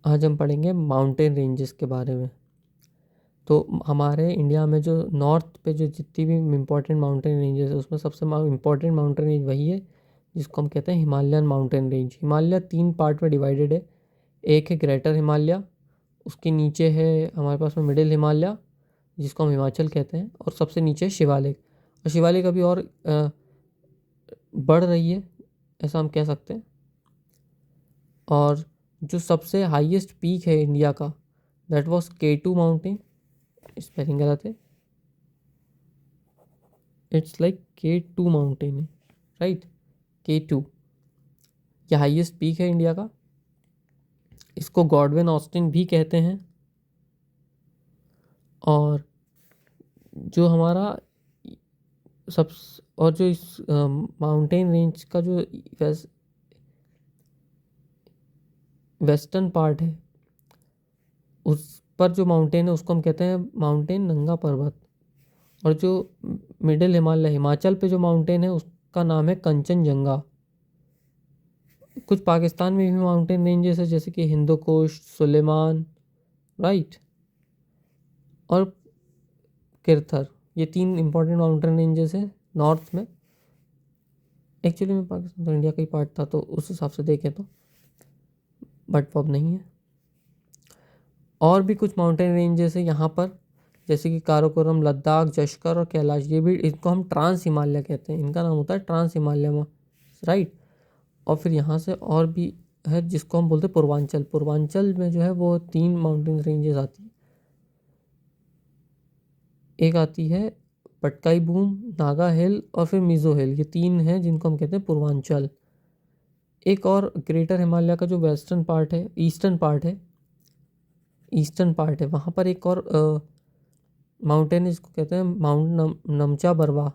आज हम पढ़ेंगे माउंटेन रेंजेस के बारे में। तो हमारे इंडिया में जो नॉर्थ पे जो जितनी भी इम्पोर्टेंट माउंटेन रेंजेस है उसमें सबसे इम्पोर्टेंट माउंटेन रेंज वही है जिसको हम कहते हैं Himalayan mountain range. Himalaya 3 part में डिवाइडेड है। एक है ग्रेटर हिमालय, उसके नीचे है हमारे पास में मिडिल हिमालय जिसको हम हिमाचल कहते हैं, और सबसे नीचे है शिवालिक। और शिवालिक अभी और बढ़ रही है, ऐसा हम कह सकते हैं। और जो सबसे हाईएस्ट पीक है इंडिया का, that was K2 mountain. Spelling गलत है, इट्स लाइक K2 माउंटेन है, राइट। K2 ये हाईएस्ट पीक है इंडिया का। इसको गॉडविन ऑस्टिन भी कहते हैं। और जो हमारा सब और जो इस माउंटेन रेंज का जो वेस्टर्न पार्ट है उस पर जो माउंटेन है उसको हम कहते हैं माउंटेन नंगा पर्वत। और जो मिडिल हिमालय हिमाचल पे जो माउंटेन है उसका नाम है कंचनजंगा। कुछ पाकिस्तान में भी माउंटेन रेंजेस है जैसे कि हिंदू कुश, सुलेमान, राइट, और किरथर। ये 3 इंपॉर्टेंट माउंटेन रेंजेस हैं नॉर्थ में। एक्चुअली में पाकिस्तान तो इंडिया का ही पार्ट था, तो उस हिसाब से देखें तो, बट वो अब नहीं है। और भी कुछ माउंटेन रेंजेस है यहाँ पर, जैसे कि काराकोरम, लद्दाख, जश्कर और कैलाश। ये भी, इनको हम ट्रांस हिमालय कहते हैं, इनका नाम होता है ट्रांस हिमालय, राइट। और फिर यहाँ से और भी है जिसको हम बोलते हैं पूर्वांचल। पूर्वांचल में जो है वो 3 माउंटेन रेंजेस आती है। एक आती है पटकाई बूम, नागा हिल और फिर मिज़ो हिल। ये 3 हैं जिनको हम कहते हैं पूर्वांचल। एक और ग्रेटर हिमालय का जो वेस्टर्न पार्ट है, ईस्टर्न पार्ट है, वहाँ पर एक और माउंटेन है जिसको कहते हैं माउंट नमचा बरवा।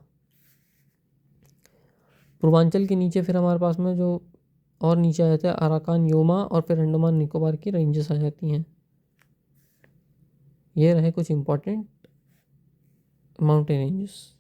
पूर्वांचल के नीचे फिर हमारे पास में जो और नीचे आ जाते हैं अराकान, योमा और फिर अंडमान निकोबार की रेंजेस आ जाती हैं। ये रहे कुछ इंपॉर्टेंट माउंटेन रेंजेस।